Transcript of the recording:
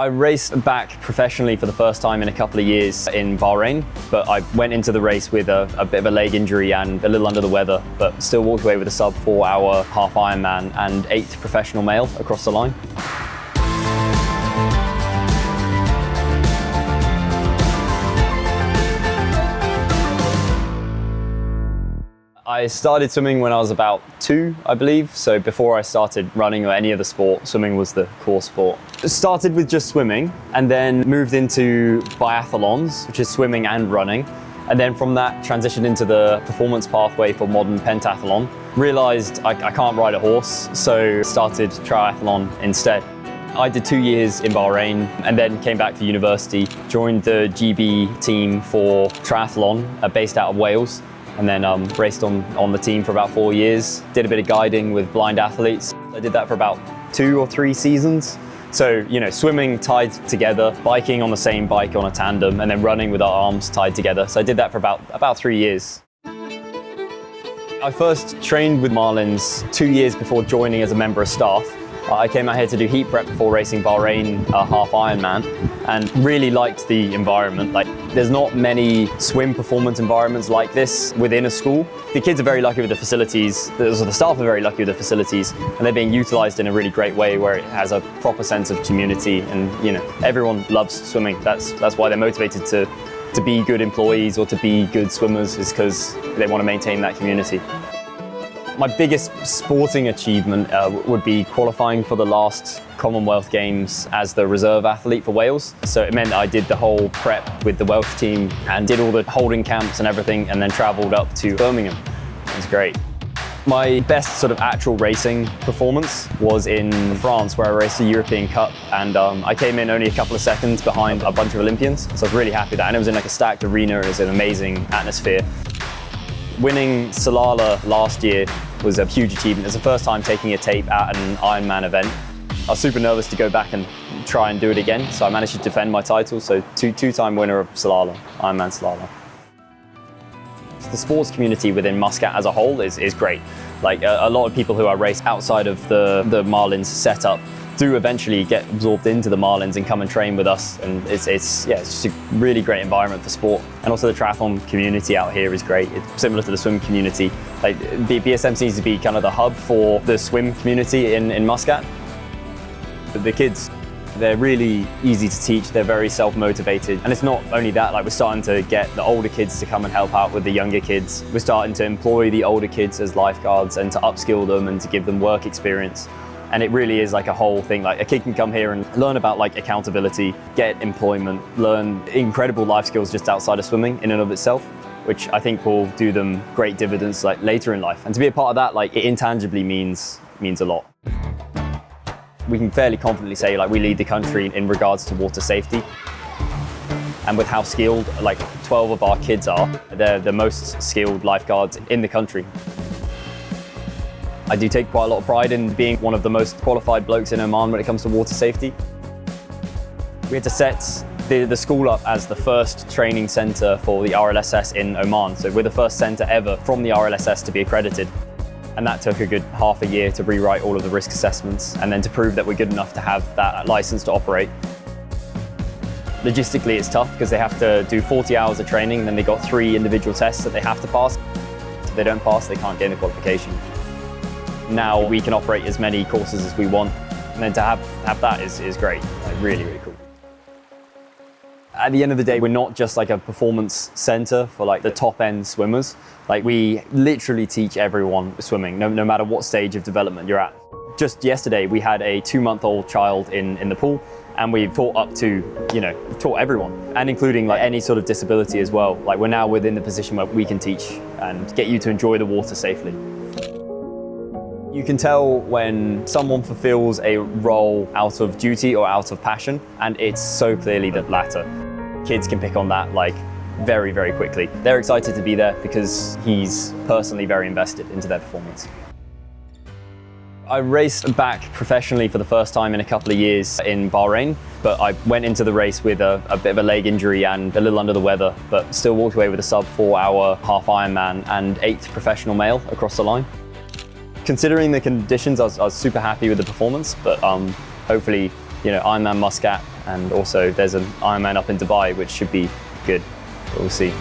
I raced back professionally for the first time in a couple of years in Bahrain, but I went into the race with a bit of a leg injury and a little under the weather, but still walked away with a sub 4 hour half Ironman and 8th professional male across the line. I started swimming when I was about 2, I believe. So before I started running or any other sport, swimming was the core sport. Started with just swimming and then moved into biathlons, which is swimming and running. And then from that transitioned into the performance pathway for modern pentathlon. Realized I can't ride a horse, so started triathlon instead. I did 2 years in Bahrain and then came back for university, joined the GB team for triathlon based out of Wales. And then raced on the team for about 4 years. Did a bit of guiding with blind athletes. I did that for about 2 or 3 seasons. So, swimming tied together, biking on the same bike on a tandem, and then running with our arms tied together. So I did that for about 3 years. I first trained with Marlins 2 years before joining as a member of staff. I came out here to do heat prep before racing Bahrain half Ironman and really liked the environment. There's not many swim performance environments like this within a school. The kids are very lucky with the facilities, the staff are very lucky with the facilities, and they're being utilised in a really great way where it has a proper sense of community and everyone loves swimming. That's why they're motivated to be good employees or to be good swimmers, is because they want to maintain that community. My biggest sporting achievement would be qualifying for the last Commonwealth Games as the reserve athlete for Wales. So it meant I did the whole prep with the Welsh team and did all the holding camps and everything, and then travelled up to Birmingham. It was great. My best sort of actual racing performance was in France, where I raced the European Cup, and I came in only a couple of seconds behind a bunch of Olympians. So I was really happy with that, and it was in a stacked arena. It was an amazing atmosphere. Winning Salala last year was a huge achievement. It was the first time taking a tape at an Ironman event. I was super nervous to go back and try and do it again, so I managed to defend my title. So two-time winner of Salala, Ironman Salala. The sports community within Muscat as a whole is great. A lot of people who I race outside of the Marlins setup do eventually get absorbed into the Marlins and come and train with us, and it's just a really great environment for sport. And also the triathlon community out here is great. It's similar to the swim community. BSM seems to be kind of the hub for the swim community in Muscat. The kids, they're really easy to teach. They're very self-motivated, and it's not only that. We're starting to get the older kids to come and help out with the younger kids. We're starting to employ the older kids as lifeguards and to upskill them and to give them work experience. And it really is a whole thing. A kid can come here and learn about accountability, get employment, learn incredible life skills just outside of swimming in and of itself, which I think will do them great dividends later in life. And to be a part of that, it intangibly means a lot. We can fairly confidently say we lead the country in regards to water safety. And with how skilled 12 of our kids are, they're the most skilled lifeguards in the country. I do take quite a lot of pride in being one of the most qualified blokes in Oman when it comes to water safety. We had to set the school up as the first training centre for the RLSS in Oman. So we're the first centre ever from the RLSS to be accredited. And that took a good half a year to rewrite all of the risk assessments and then to prove that we're good enough to have that licence to operate. Logistically, it's tough because they have to do 40 hours of training, and then they've got 3 individual tests that they have to pass. If they don't pass, they can't gain the qualification. Now we can operate as many courses as we want, and then to have that is great. Really, really cool. At the end of the day, we're not just a performance centre for the top end swimmers. We literally teach everyone swimming, no matter what stage of development you're at. Just yesterday, we had a 2-month-old child in the pool, and we've taught up to, taught everyone, and including any sort of disability as well. We're now within the position where we can teach and get you to enjoy the water safely. You can tell when someone fulfills a role out of duty or out of passion, and it's so clearly the latter. Kids can pick on that very, very quickly. They're excited to be there because he's personally very invested into their performance. I raced back professionally for the first time in a couple of years in Bahrain, but I went into the race with a bit of a leg injury and a little under the weather, but still walked away with a sub 4 hour half Ironman and 8th professional male across the line. Considering the conditions, I was super happy with the performance, but hopefully, Ironman Muscat And also there's an Ironman up in Dubai, which should be good, but we'll see.